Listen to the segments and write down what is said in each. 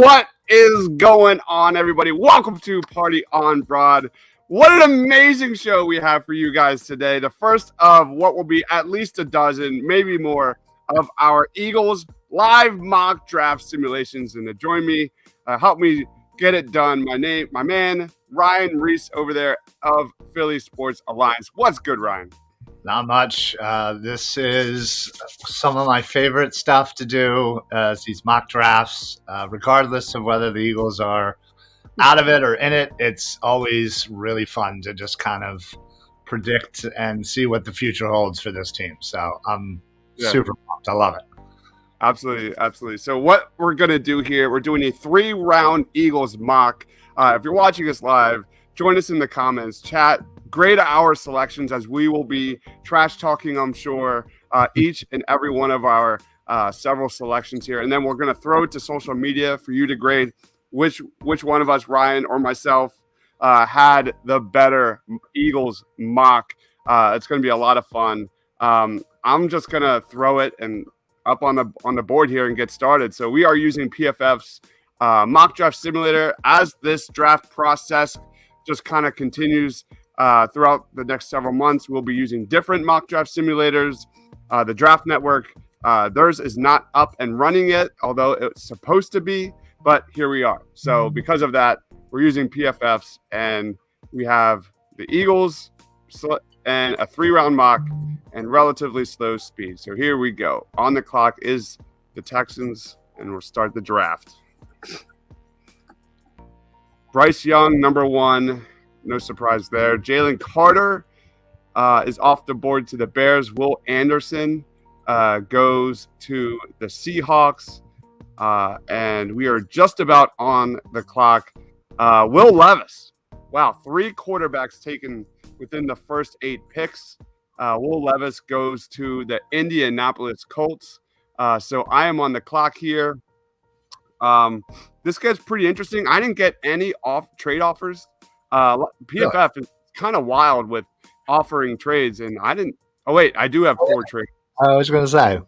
What is going on, everybody? Welcome to Party on Broad. What an amazing show we have for you guys today. The first of what will be at least a dozen, maybe more, of our Eagles live mock draft simulations. And to join me, help me get it done, my man, Ryan Reese over there of Philly Sports Alliance. What's good, Ryan? Not much. This is some of my favorite stuff to do, these mock drafts. Regardless of whether the Eagles are out of it or in it, it's always really fun to just kind of predict and see what the future holds for this team. So I'm super pumped. I love it. Absolutely. So what we're going to do here, we're doing a 3-round Eagles mock. If you're watching us live, join us in the comments, chat. Grade our selections as we will be trash talking, I'm sure, each and every one of our several selections here. And then we're going to throw it to social media for you to grade which one of us, Ryan or myself, had the better Eagles mock. It's going to be a lot of fun. I'm just going to throw it and up on the board here and get started. So we are using PFF's mock draft simulator as this draft process just kind of continues. Throughout the next several months, we'll be using different mock draft simulators. The Draft Network, theirs is not up and running yet, although it's supposed to be, but here we are. So because of that, we're using PFFs, and we have the Eagles and a 3-round mock and relatively slow speed. So here we go. On the clock is the Texans, and we'll start the draft. Bryce Young, number 1. No surprise there. Jalen Carter is off the board to the Bears. Will Anderson goes to the Seahawks. And we are just about on the clock. Will Levis. Wow, 3 quarterbacks taken within the first 8 picks. Will Levis goes to the Indianapolis Colts. So I am on the clock here. This gets pretty interesting. I didn't get any trade offers. PFF is kind of wild with offering trades, and I didn't. Oh wait, I do have 4 trades. I was going to say.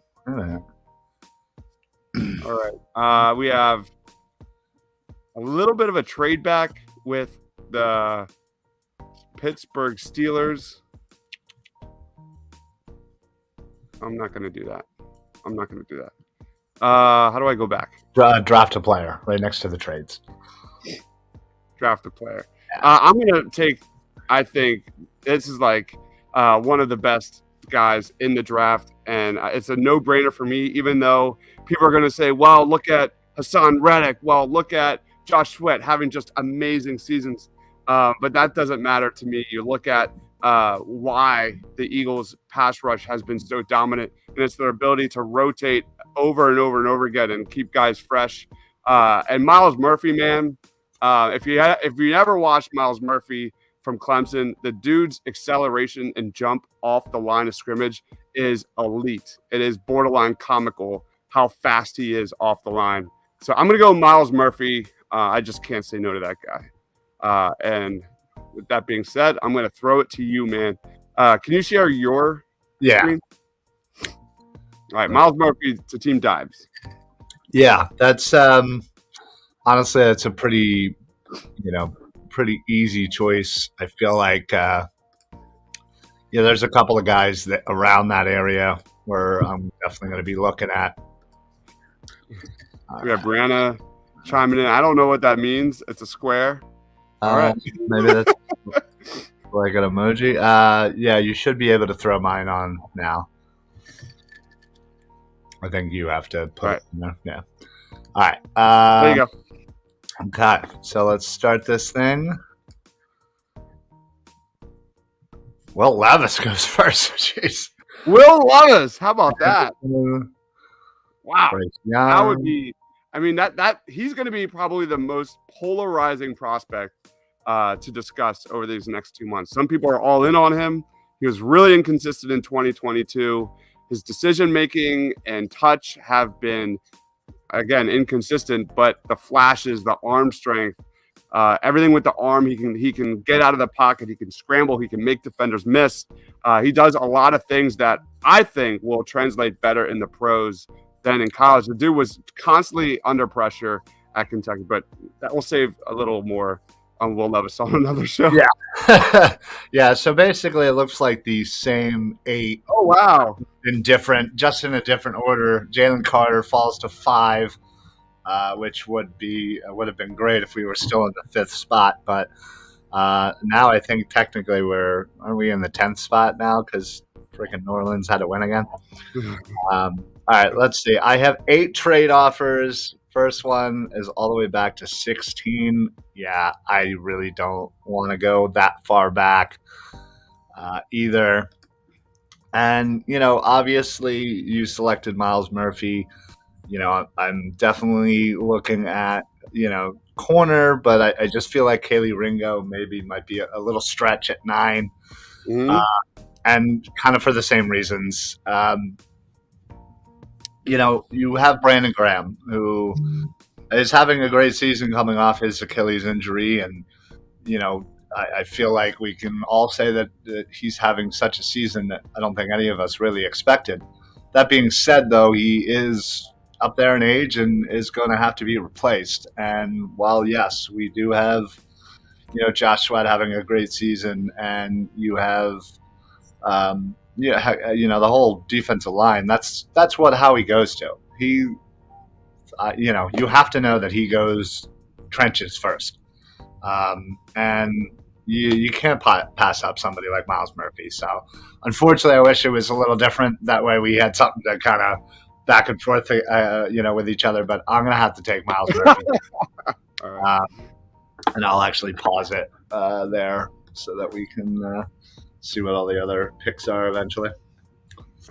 All right, we have a little bit of a trade back with the Pittsburgh Steelers. I'm not going to do that. How do I go back? Draft a player right next to the trades. Draft a player. I'm going to take, I think this is like one of the best guys in the draft, and it's a no-brainer for me, even though people are going to say, well, look at Hassan Reddick. Well, look at Josh Sweat having just amazing seasons. But that doesn't matter to me. You look at why the Eagles' pass rush has been so dominant, and it's their ability to rotate over and over and over again and keep guys fresh. And Myles Murphy, man, if you ever watched Myles Murphy from Clemson, the dude's acceleration and jump off the line of scrimmage is elite. It is borderline comical how fast he is off the line. So I'm going to go Myles Murphy. I just can't say no to that guy. And with that being said, I'm going to throw it to you, man. Can you share your screen? All right, Myles Murphy to Team Dives. Yeah, that's honestly, it's a pretty easy choice. I feel like there's a couple of guys that around that area where I'm definitely going to be looking at. We have Brianna chiming in. I don't know what that means. It's a square. All right. Maybe that's like an emoji. Yeah, you should be able to throw mine on now. I think you have to put it in there. Yeah. All right. There you go. Okay, so let's start this thing. Will Levis goes first. Jeez. Will Levis, how about that? Wow, that would be. I mean, that he's going to be probably the most polarizing prospect to discuss over these next 2 months. Some people are all in on him. He was really inconsistent in 2022. His decision making and touch have been, again, inconsistent, but the flashes, the arm strength, everything with the arm, he can get out of the pocket, he can scramble, he can make defenders miss. He does a lot of things that I think will translate better in the pros than in college. The dude was constantly under pressure, at Kentucky, but that will save a little more on Will Levis on another show. Yeah. Yeah. So basically, it looks like the same 8 Oh wow. in a different order. Jalen Carter falls to 5, which would have been great if we were still in the 5th spot. But now I think technically aren't we in the 10th spot now because freaking New Orleans had to win again. All right, let's see. I have 8 trade offers. First one is all the way back to 16. Yeah, I really don't want to go that far back either. And, obviously you selected Miles Murphy. I'm definitely looking at, corner, but I just feel like Kaylee Ringo maybe might be a little stretch at 9. Mhm. And kind of for the same reasons. You have Brandon Graham, who is having a great season coming off his Achilles injury. And, I feel like we can all say that he's having such a season that I don't think any of us really expected. That being said, though, he is up there in age and is going to have to be replaced. And while, yes, we do have, Josh Sweat having a great season, and you have the whole defensive line. That's what Howie goes to. He, you have to know that he goes trenches first, and you can't pass up somebody like Miles Murphy. So, unfortunately, I wish it was a little different. That way, we had something to kind of back and forth, with each other. But I'm gonna have to take Miles Murphy, All right. and I'll actually pause it there so that we can. See what all the other picks are eventually.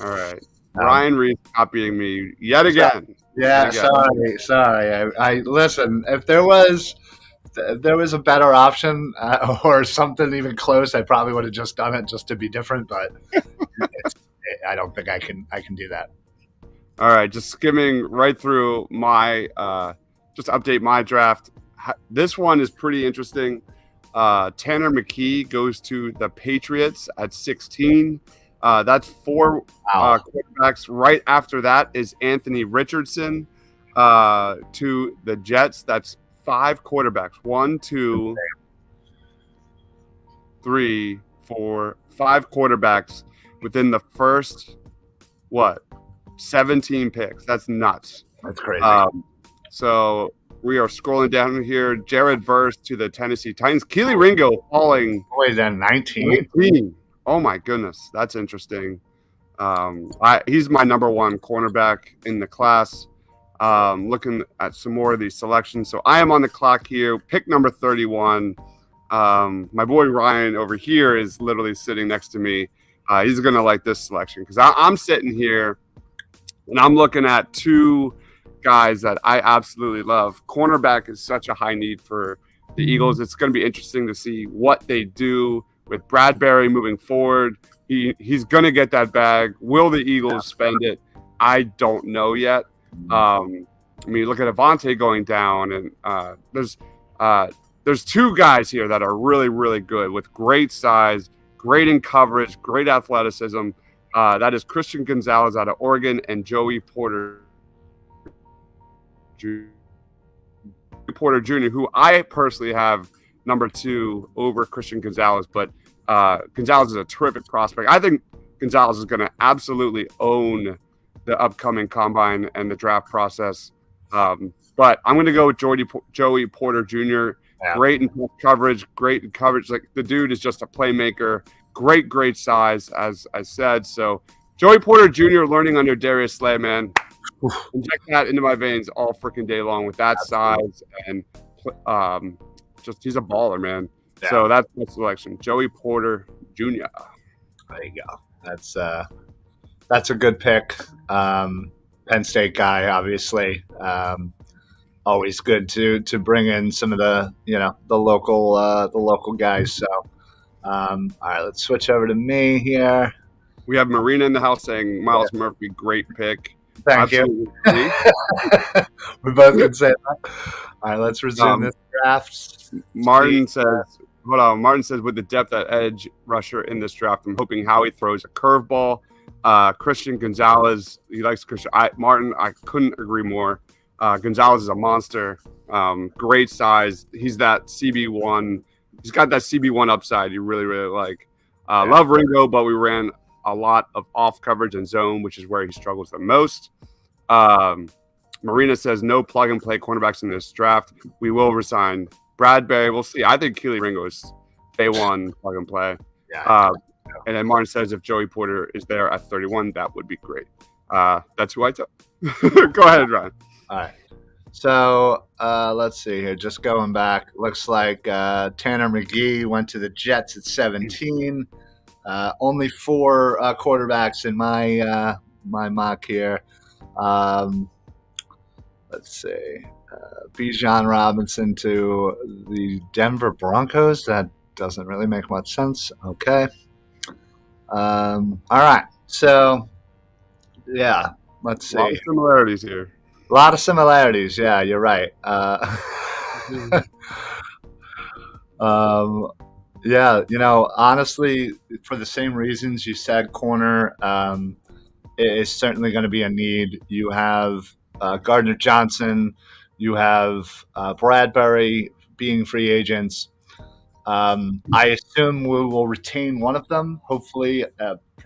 All right. Ryan Reese copying me yet again. Yeah, sorry. I listen. If there was a better option or something even close, I probably would have just done it just to be different. But I don't think I can do that. All right, just skimming right through my just update my draft. This one is pretty interesting. Tanner McKee goes to the Patriots at 16. That's 4 quarterbacks. Right after that is Anthony Richardson to the Jets. That's 5 quarterbacks. 1, 2, 3, 4, 5 quarterbacks within the first 17 picks. That's nuts. That's crazy. So we are scrolling down here. Jared Verse to the Tennessee Titans. Keely Ringo falling. Boy, then 19. Oh my goodness, that's interesting. He's my number 1 cornerback in the class. Looking at some more of these selections. So I am on the clock here. Pick number 31. My boy Ryan over here is literally sitting next to me. He's going to like this selection because I'm sitting here and I'm looking at 2 guys that I absolutely love. Cornerback is such a high need for the Eagles. It's going to be interesting to see what they do with Bradbury moving forward. He's going to get that bag. Will the Eagles spend it? I don't know yet. Look at Avonte going down, and there's 2 guys here that are really, really good with great size, great in coverage, great athleticism. That is Christian Gonzalez out of Oregon and Joey Porter Jr., who I personally have number 2 over Christian Gonzalez, but Gonzalez is a terrific prospect. I think Gonzalez is going to absolutely own the upcoming combine and the draft process. But I'm going to go with Joey Porter Jr. Yeah. Great in coverage. Like, the dude is just a playmaker. Great size, as I said. So Joey Porter Jr. learning under Darius Slay, man. Inject that into my veins all freaking day long with that size, and he's a baller, man. Yeah. So that's my selection, Joey Porter Jr. There you go. That's a good pick. Penn State guy, obviously. Always good to bring in some of the local guys. So, all right, let's switch over to me here. We have Marina in the house saying Miles Murphy, great pick. Thank you. We both can say that. All right, let's resume this draft. Martin says, with the depth at edge rusher in this draft, I'm hoping Howie throws a curveball. Christian Gonzalez, he likes Christian. Martin, I couldn't agree more. Gonzalez is a monster. Great size. He's that CB1. He's got that CB1 upside you really, really like. Love Ringo, but we ran a lot of off coverage and zone, which is where he struggles the most. Marina says no plug and play cornerbacks in this draft. We will resign Bradbury. We'll see. I think Keely Ringo is day one plug and play. Yeah. And then Martin says if Joey Porter is there at 31, that would be great. That's who I took. Go ahead, Ryan. All right. So let's see here. Just going back, looks like Tanner McGee went to the Jets at 17. Only 4 quarterbacks in my mock here. Let's see. Bijan Robinson to the Denver Broncos. That doesn't really make much sense. Okay. All right. So, yeah. Let's see. A lot of similarities here. A lot of similarities. Yeah, you're right. Yeah, honestly, for the same reasons you said, corner is certainly going to be a need. You have Gardner Johnson, you have Bradbury being free agents. I assume we will retain one of them. Hopefully,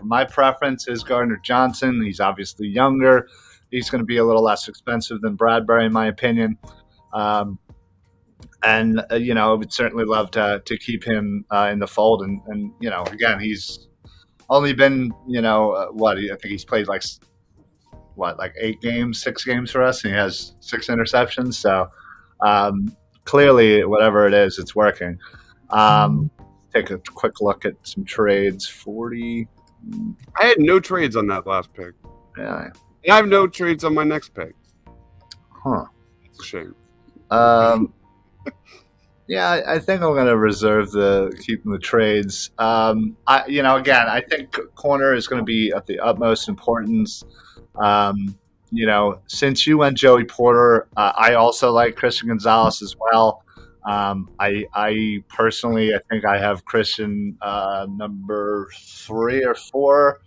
my preference is Gardner Johnson. He's obviously younger. He's going to be a little less expensive than Bradbury, in my opinion. And I would certainly love to keep him in the fold. And again, he's only been, I think he's played like 6 games for us, and he has 6 interceptions. So clearly, whatever it is, it's working. Take a quick look at some trades. 40. I had no trades on that last pick. Yeah. I have no trades on my next pick. Huh. It's a shame. Yeah, I think I'm going to reserve keeping the trades. Again, I think corner is going to be of the utmost importance. Since you went Joey Porter, I also like Christian Gonzalez as well. I personally, I think I have Christian number 3 or 4,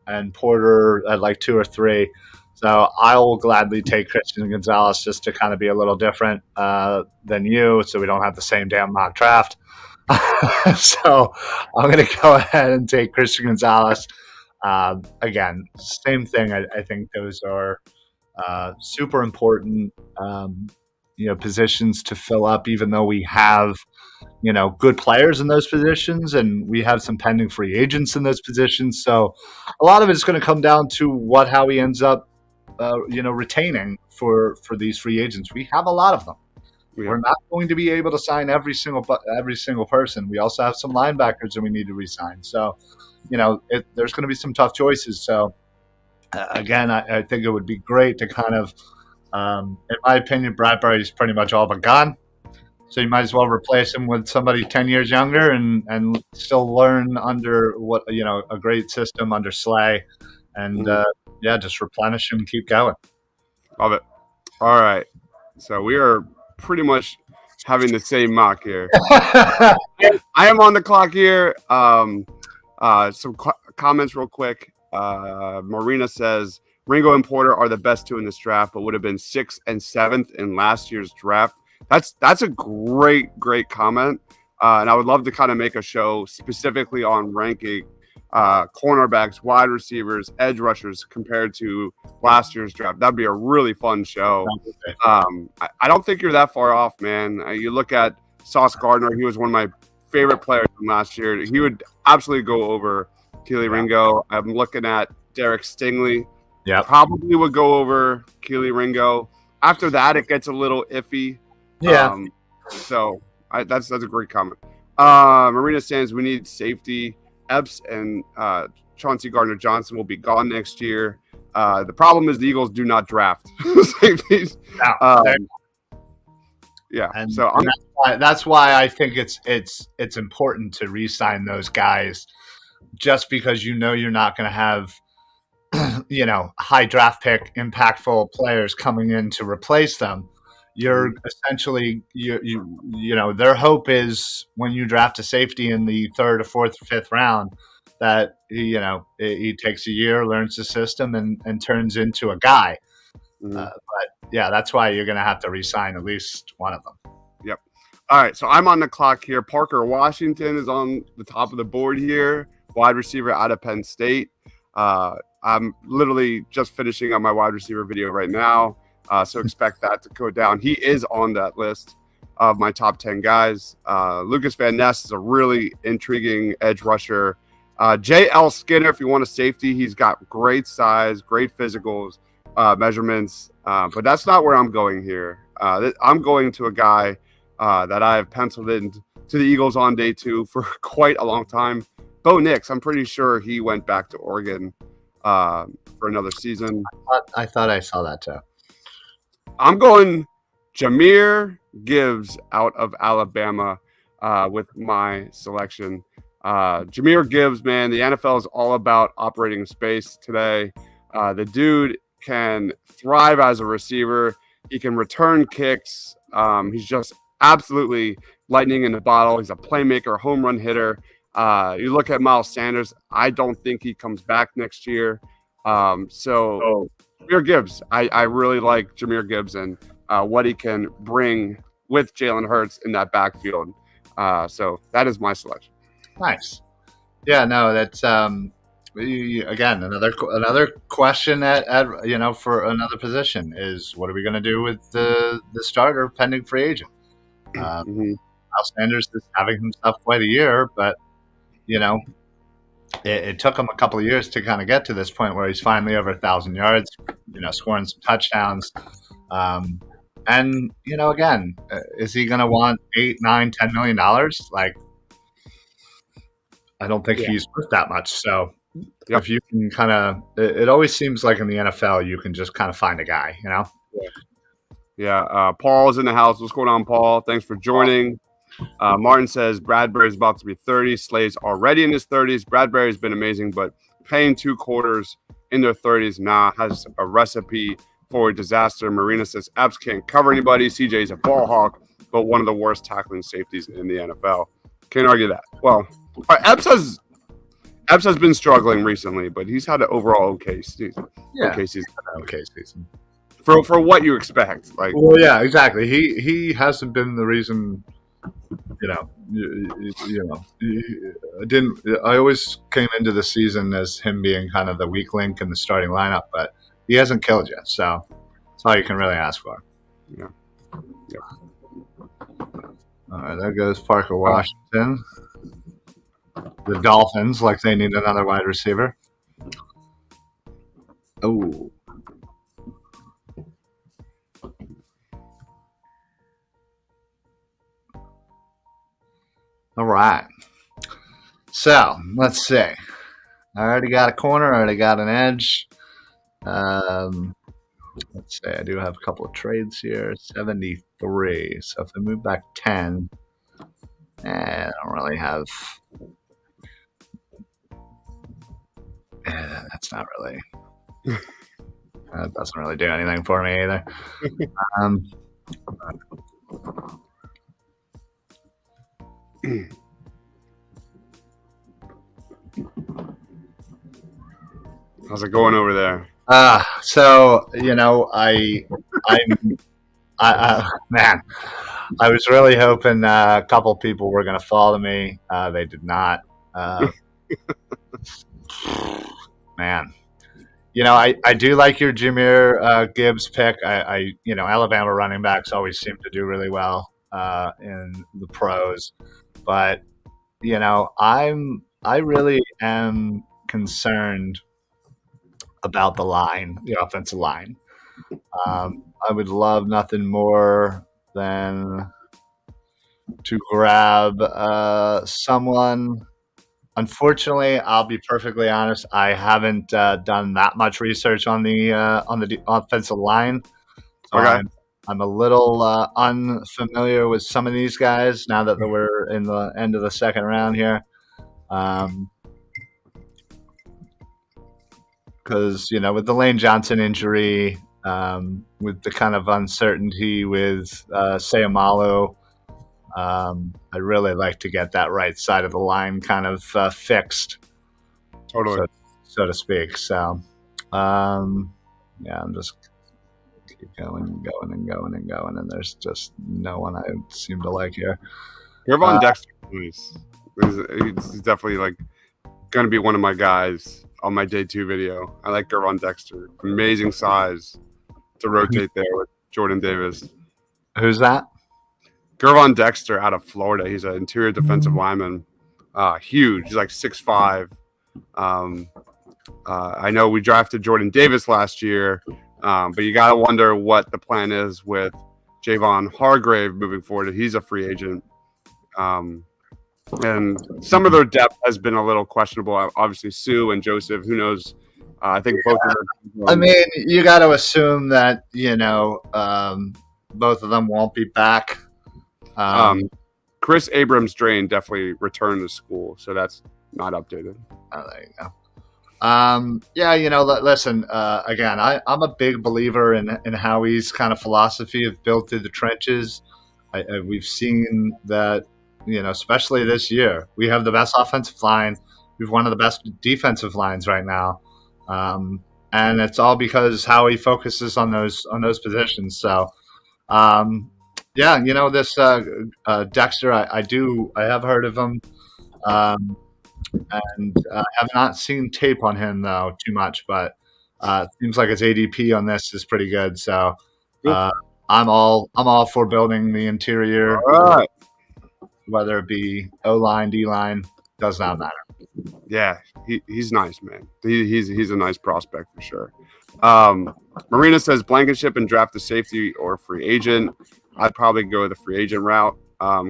and Porter at like 2 or 3. So I will gladly take Christian Gonzalez just to kind of be a little different than you, so we don't have the same damn mock draft. So I'm going to go ahead and take Christian Gonzalez. Again, same thing. I think those are super important, positions to fill up, even though we have, good players in those positions, and we have some pending free agents in those positions. So a lot of it is going to come down to how he ends up, retaining for these free agents. We have a lot of them. Yeah. We're not going to be able to sign every single person. We also have some linebackers that we need to re-sign. So, there's going to be some tough choices. So, again, I think it would be great to kind of, in my opinion, Bradbury is pretty much all but gone. So you might as well replace him with somebody 10 years younger and still learn under a great system under Slay. And, just replenish him and keep going. Love it. All right. So we are pretty much having the same mock here. I am on the clock here. Some comments real quick. Marina says, Ringo and Porter are the best 2 in this draft, but would have been 6th and 7th in last year's draft. That's a great comment. And I would love to kind of make a show specifically on ranking cornerbacks, wide receivers, edge rushers compared to last year's draft. That'd be a really fun show. I don't think you're that far off, man. You look at Sauce Gardner. He was one of my favorite players from last year. He would absolutely go over Keely Ringo. I'm looking at Derek Stingley. Yeah, probably would go over Keely Ringo. After that, it gets a little iffy. Yeah. That's a great comment. Marina Sands, we need safety. Epps and Chauncey Gardner-Johnson will be gone next year. The problem is the Eagles do not draft safeties. And so that's why I think it's important to re-sign those guys, just because you're not going to have high draft pick impactful players coming in to replace them. You're essentially their hope is when you draft a safety in the 3rd or 4th or 5th round that he takes a year, learns the system, and turns into a guy. Mhm. But yeah, that's why you're going to have to re-sign at least one of them. Yep. All right, so I'm on the clock here. Parker Washington is on the top of the board here, wide receiver out of Penn State. I'm literally just finishing up my wide receiver video right now, so expect that to go down. He is on that list of my top 10 guys. Lucas Van Ness is a really intriguing edge rusher. J.L. Skinner, if you want a safety, he's got great size, great physicals, measurements, but that's not where I'm going here. I'm going to a guy that I have penciled in to the Eagles on day 2 for quite a long time. Bo Nix, I'm pretty sure he went back to Oregon for another season. I thought I saw that too. I'm going Jahmyr Gibbs out of Alabama with my selection. Jahmyr Gibbs, man, the NFL is all about operating space today. The dude can thrive as a receiver. He can return kicks. He's just absolutely lightning in the bottle. He's a playmaker, home run hitter. You look at Miles Sanders. I don't think he comes back next year. Jahmyr Gibbs, I really like Jahmyr Gibbs and what he can bring with Jalen Hurts in that backfield. So that is my selection. Nice. Yeah, no, that's again another question at for another position is what are we going to do with the starter pending free agent? Miles Sanders is having himself quite a year, but it took him a couple of years to kind of get to this point where he's finally over 1,000 yards, scoring some touchdowns. And again, is he going to want $8, $9, $10 million? Like, I don't think he's worth that much. So if you can kind of, it always seems like in the NFL, you can just kind of find a guy, Yeah. Paul's in the house. What's going on, Paul? Thanks for joining. Martin says Bradbury's about to be 30. Slay's already in his 30s. Bradbury's been amazing, but paying 2 quarters in their 30s has a recipe for disaster. Marina says Epps can't cover anybody. CJ's a ball hawk, but one of the worst tackling safeties in the NFL. Can't argue that. Well, Epps has been struggling recently, but he's had an overall okay season. Okay season. For what you expect. Well, yeah, exactly. He hasn't been the reason. I always came into the season as him being kind of the weak link in the starting lineup, but he hasn't killed you, so that's all you can really ask for. Yeah. All right, there goes Parker Washington. The Dolphins, like they need another wide receiver. Oh. All right. So let's see. I already got a corner. I already got an edge. Let's say I do have a couple of trades here. 73. So if I move back 10, I don't really have. That's not really. That doesn't really do anything for me either. How's it going over there? So man, I was really hoping a couple people were going to follow me. They did not. Man, I do like your Jahmyr Gibbs pick. Alabama running backs always seem to do really well in the pros, but I really am concerned about the offensive line. I would love nothing more than to grab someone. Unfortunately, I'll be perfectly honest. I haven't done that much research on the offensive line. So Okay. I'm a little unfamiliar with some of these guys now that we're in the end of the second round here. Because with the Lane Johnson injury, with the kind of uncertainty with Sayamalu, I'd really like to get that right side of the line kind of fixed, Totally. so to speak. So, I'm just keep going and going and going and going, and there's just no one I seem to like here. Gervon Dexter, he's definitely like going to be one of my guys on my day 2 video. I like Gervon Dexter. Amazing size to rotate there with Jordan Davis. Who's that? Gervon Dexter out of Florida. He's an interior defensive lineman. Huge. He's like 6'5". I know we drafted Jordan Davis last year, but you got to wonder what the plan is with Javon Hargrave moving forward. He's a free agent. And some of their depth has been a little questionable. Obviously, Sue and Joseph, who knows? I think both of them. I mean, you got to assume that, both of them won't be back. Chris Abrams-Drain definitely returned to school, so that's not updated. Oh, there you go. Listen, again, I'm a big believer in Howie's kind of philosophy of build through the trenches. We've seen that, especially this year, we have the best offensive line. We've one of the best defensive lines right now. And it's all because Howie focuses on those positions. So, this Dexter, I have heard of him. And I have not seen tape on him though too much, but it seems like his ADP on this is pretty good. So I'm all for building the interior, right. Whether it be O-line, D-line, does not matter. Yeah, he's nice, man. He's a nice prospect for sure. Marina says Blankenship and draft a safety or free agent. I'd probably go the free agent route,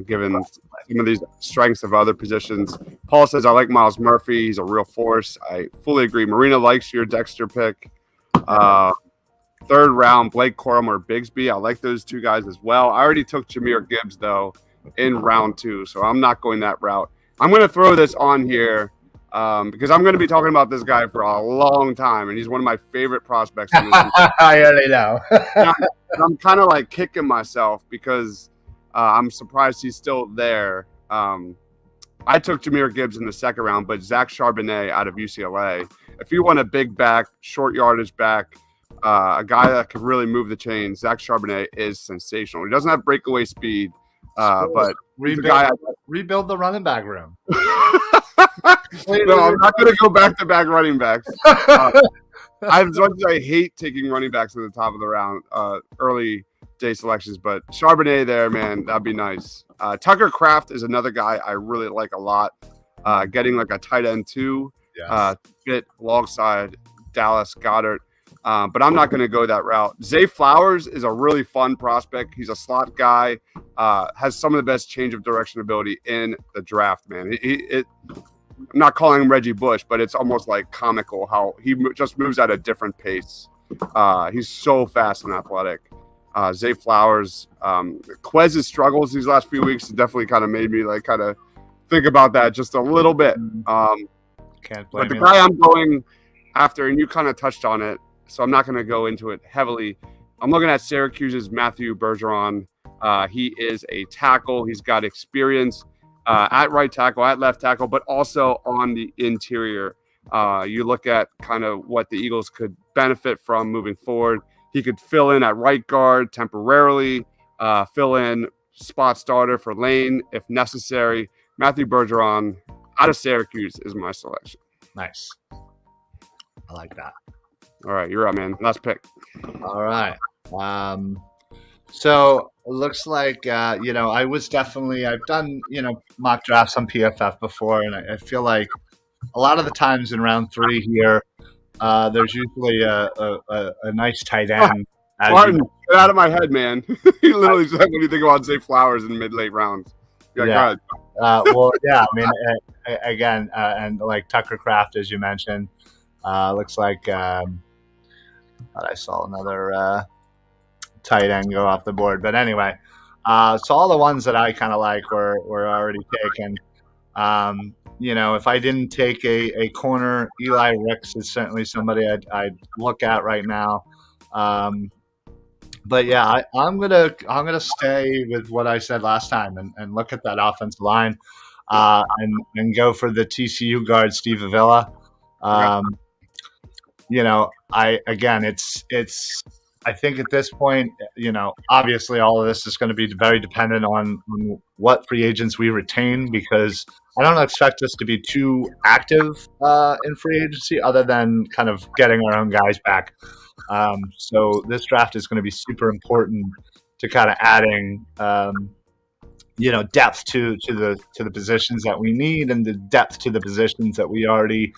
given some of these strengths of other positions. Paul says I like Miles Murphy. He's a real force. I fully agree. Marina likes your Dexter pick. 3rd round, Blake Corum or Bigsby. I like those 2 guys as well. I already took Jahmyr Gibbs though in round 2, so I'm not going that route. I'm going to throw this on here because I'm going to be talking about this guy for a long time, and he's one of my favorite prospects. I already know. I'm kind of like kicking myself because I'm surprised he's still there. I took Jahmyr Gibbs in the 2nd round, but Zach Charbonnet out of UCLA. If you want a big back, short yardage back, a guy that could really move the chain, Zach Charbonnet is sensational. He doesn't have breakaway speed, but rebuild the running back room. No, I'm not going to go back-to-back running backs. As much as I hate taking running backs at the top of the round, early day selections, but Charbonnet there, man, that'd be nice. Tucker Kraft is another guy I really like a lot. Getting like a tight end too, fit alongside Dallas Goedert. But I'm not going to go that route. Zay Flowers is a really fun prospect. He's a slot guy, has some of the best change of direction ability in the draft, man. I'm not calling him Reggie Bush, but it's almost like comical how he just moves at a different pace. He's so fast and athletic. Zay Flowers, Quez's struggles these last few weeks definitely kind of made me like kind of think about that just a little bit. But the guy I'm going after, and you kind of touched on it, so I'm not going to go into it heavily. I'm looking at Syracuse's Matthew Bergeron. He is a tackle. He's got experience at right tackle, at left tackle, but also on the interior. You look at kind of what the Eagles could benefit from moving forward. He could fill in at right guard temporarily, fill in spot starter for Lane if necessary. Matthew Bergeron out of Syracuse is my selection. Nice. I like that. All right, you're up, man. Last pick. All right. So it looks like, I've done, mock drafts on PFF before, and I feel like a lot of the times in round 3 here, there's usually a nice tight end. Martin, get out of my head, man. You literally said, what do you think about Zay Flowers in mid-late rounds? Yeah. Again, and like Tucker Kraft, as you mentioned, looks like I saw another tight end go off the board. But anyway, so all the ones that I kind of like were already taken. If I didn't take a corner, Eli Ricks is certainly somebody I'd look at right now. But yeah, I'm gonna stay with what I said last time and look at that offensive line, and go for the TCU guard Steve Avila. It's I think at this point, obviously all of this is going to be very dependent on what free agents we retain, because I don't expect us to be too active in free agency other than kind of getting our own guys back. So this draft is going to be super important to kind of adding, depth to the positions that we need, and the depth to the positions that we already,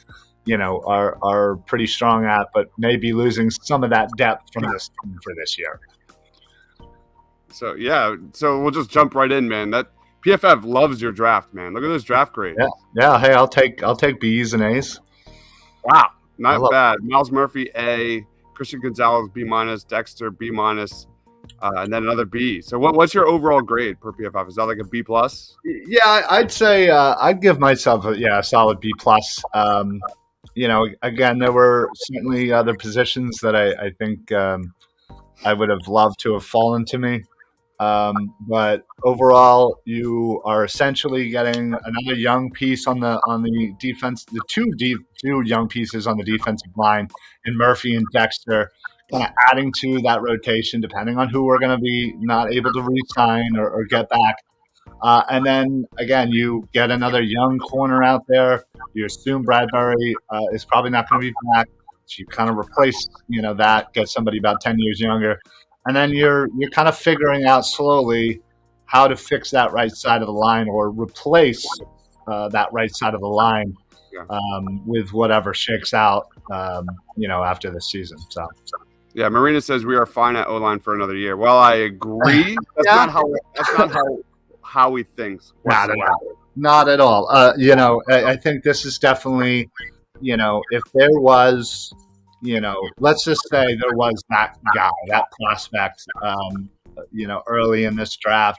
are pretty strong at, but maybe losing some of that depth from this team for this year. So we'll just jump right in, man. That PFF loves your draft, man. Look at those draft grades. Yeah. Hey, I'll take B's and A's. Wow, not bad. Miles Murphy A, Christian Gonzalez B minus, Dexter B minus, and then another B. So what's your overall grade per PFF? Is that like a B plus? Yeah, I'd say I'd give myself a solid B plus. Again, there were certainly other positions that I think I would have loved to have fallen to me. But overall, you are essentially getting another young piece on the defense, the two young pieces on the defensive line in Murphy and Dexter, kind of adding to that rotation depending on who we're going to be not able to re-sign or get back. And then again, you get another young corner out there. You assume Bradbury is probably not going to be back. So you kind of replace, that, get somebody about 10 years younger. And then you're kind of figuring out slowly how to fix that right side of the line or replace that right side of the line with whatever shakes out, after this season. So. Yeah, Marina says we are fine at O-line for another year. Well, I agree. That's not how we think. Not at all. I think this is definitely, if there was, let's just say there was that guy, that prospect, early in this draft,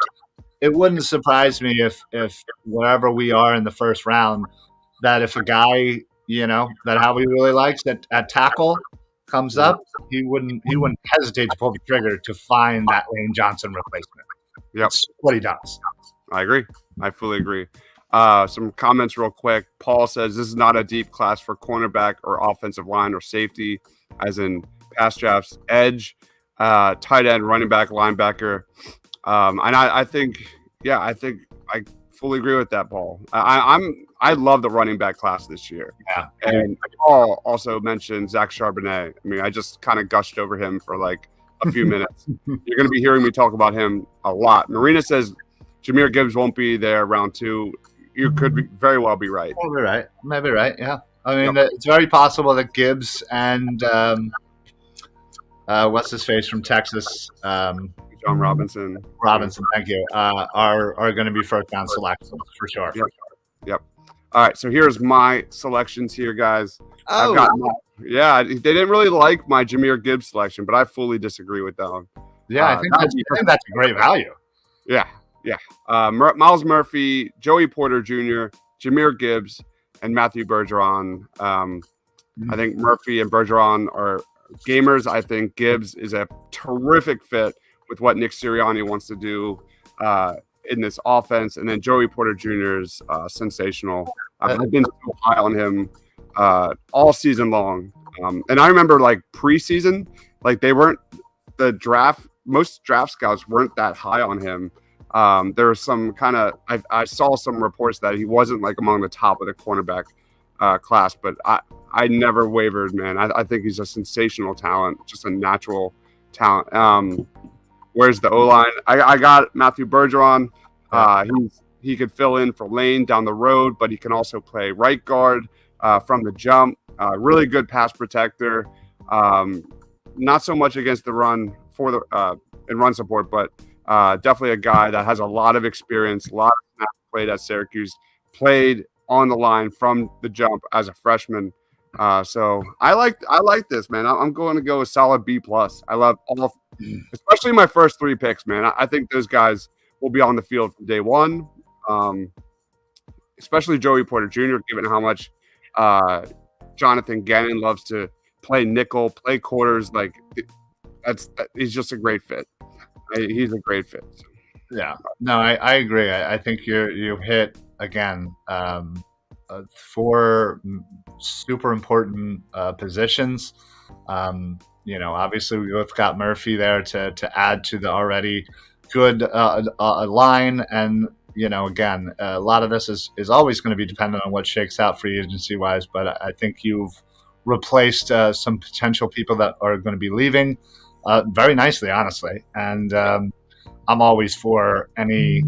it wouldn't surprise me if wherever we are in the first round, that if a guy, that Howie really likes at tackle comes up, he wouldn't hesitate to pull the trigger to find that Lane Johnson replacement. Yep. That's what he does. I agree. I fully agree. Some comments real quick. Paul says this is not a deep class for cornerback or offensive line or safety, as in pass drafts, edge, tight end, running back, linebacker. And I think I fully agree with that, Paul. I love the running back class this year. Yeah. And Paul also mentioned Zach Charbonnet. I mean, I just kind of gushed over him for like a few minutes. You're going to be hearing me talk about him a lot. Marina says Jahmyr Gibbs won't be there round 2. You could very well be right. Maybe right. Yeah. I mean, it's very possible that Gibbs and what's his face from Texas, John Robinson. Thank you. Are going to be first round selections for sure. Yep. All right. So here's my selections here, guys. Oh. They didn't really like my Jahmyr Gibbs selection, but I fully disagree with that one. Yeah, I think that's a great value. Yeah. Miles Murphy, Joey Porter Jr., Jahmyr Gibbs, and Matthew Bergeron. I think Murphy and Bergeron are gamers. I think Gibbs is a terrific fit with what Nick Sirianni wants to do in this offense. And then Joey Porter Jr. is sensational. I've been so high on him all season long. And I remember like preseason, like most draft scouts weren't that high on him. There was some I saw some reports that he wasn't like among the top of the cornerback class, but I never wavered, man. I think he's a sensational talent, just a natural talent. Where's the O-line? I got Matthew Bergeron. He could fill in for Lane down the road, but he can also play right guard from the jump. Really good pass protector. Not so much against the run in run support, but definitely a guy that has a lot of experience, a lot of snaps played at Syracuse, played on the line from the jump as a freshman. So I like this, man. I'm going to go a solid B plus. I love especially my first 3 picks, man. I think those guys will be on the field from day one. Especially Joey Porter Jr., given how much Jonathan Gannon loves to play nickel, play quarters. Like he's just a great fit. He's a great fit. Yeah, no, I agree. I think you hit again 4 super important positions. obviously we both got Murphy there to add to the already good line. And, again, a lot of this is always going to be dependent on what shakes out free agency wise. But I think you've replaced some potential people that are going to be leaving very nicely, honestly. And I'm always for any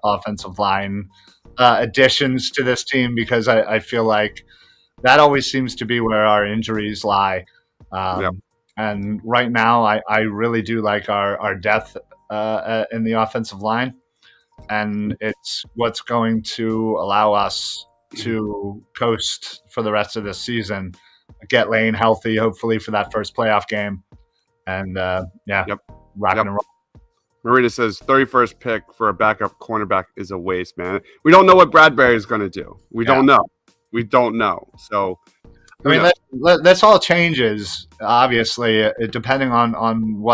offensive line additions to this team, because I feel like that always seems to be where our injuries lie. And right now, I really do like our depth in the offensive line. And it's what's going to allow us to coast for the rest of this season, get Lane healthy, hopefully, for that first playoff game. And, rock and roll. Marina says 31st pick for a backup cornerback is a waste, man. We don't know what Bradbury is going to do. We don't know. So, I mean, that's all changes, obviously, depending on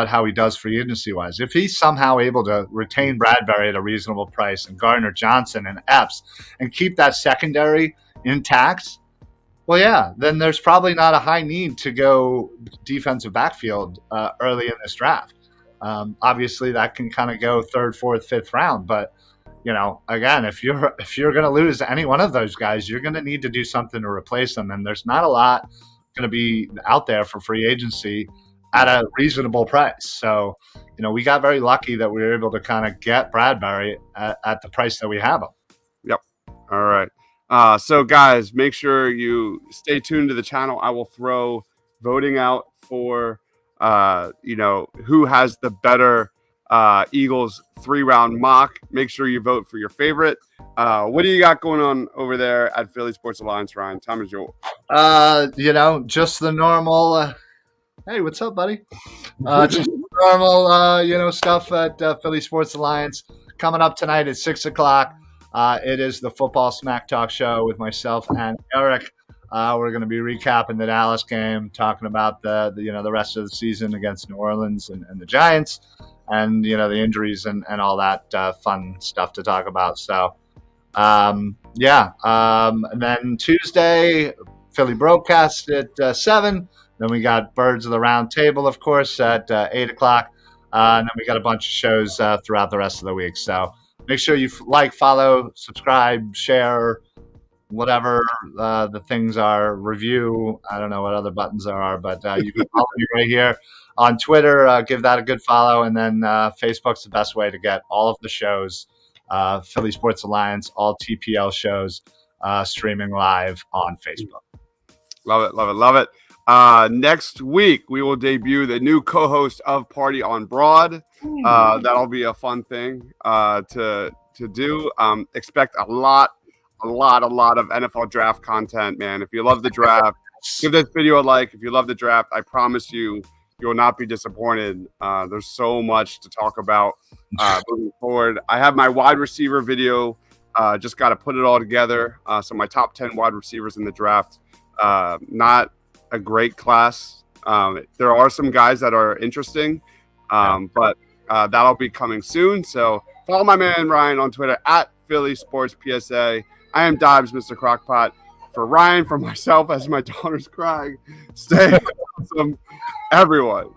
how he does free agency wise. If he's somehow able to retain Bradbury at a reasonable price and Gardner Johnson and Epps and keep that secondary intact, well, yeah, then there's probably not a high need to go defensive backfield early in this draft. Obviously, that can kind of go third, fourth, fifth round, but again, if you're going to lose any one of those guys, you're going to need to do something to replace them. And there's not a lot going to be out there for free agency at a reasonable price. So, we got very lucky that we were able to kind of get Bradbury at the price that we have him. Yep. All right. So guys, make sure you stay tuned to the channel. I will throw voting out for, who has the better Eagles 3-round mock. Make sure you vote for your favorite. What do you got going on over there at Philly Sports Alliance, Ryan? Time is yours. Just the normal. Hey, what's up, buddy? Just normal, stuff at Philly Sports Alliance. Coming up tonight at 6:00. It is the Football Smack Talk show with myself and Eric. We're going to be recapping the Dallas game, talking about the rest of the season against New Orleans and the Giants. And, the injuries and all that fun stuff to talk about. So, and then Tuesday, Philly broadcast at 7. Then we got Birds of the Round Table, of course, at 8:00. And then we got a bunch of shows throughout the rest of the week. So make sure you follow, subscribe, share, whatever the things are, review. I don't know what other buttons there are, but you can follow me right here. On Twitter, give that a good follow. And then Facebook's the best way to get all of the shows, Philly Sports Alliance, all TPL shows streaming live on Facebook. Love it, love it, love it. Next week, we will debut the new co-host of Party on Broad. That'll be a fun thing to do. Expect a lot of NFL draft content, man. If you love the draft, give this video a like. If you love the draft, I promise you will not be disappointed. There's so much to talk about moving forward. I have my wide receiver video. Just got to put it all together. So my top 10 wide receivers in the draft. Not a great class. There are some guys that are interesting, but that'll be coming soon. So follow my man Ryan on Twitter at Philly Sports PSA. I am Dobbs, Mr. Crockpot. For Ryan, for myself, as my daughter's crying, stay awesome, everyone.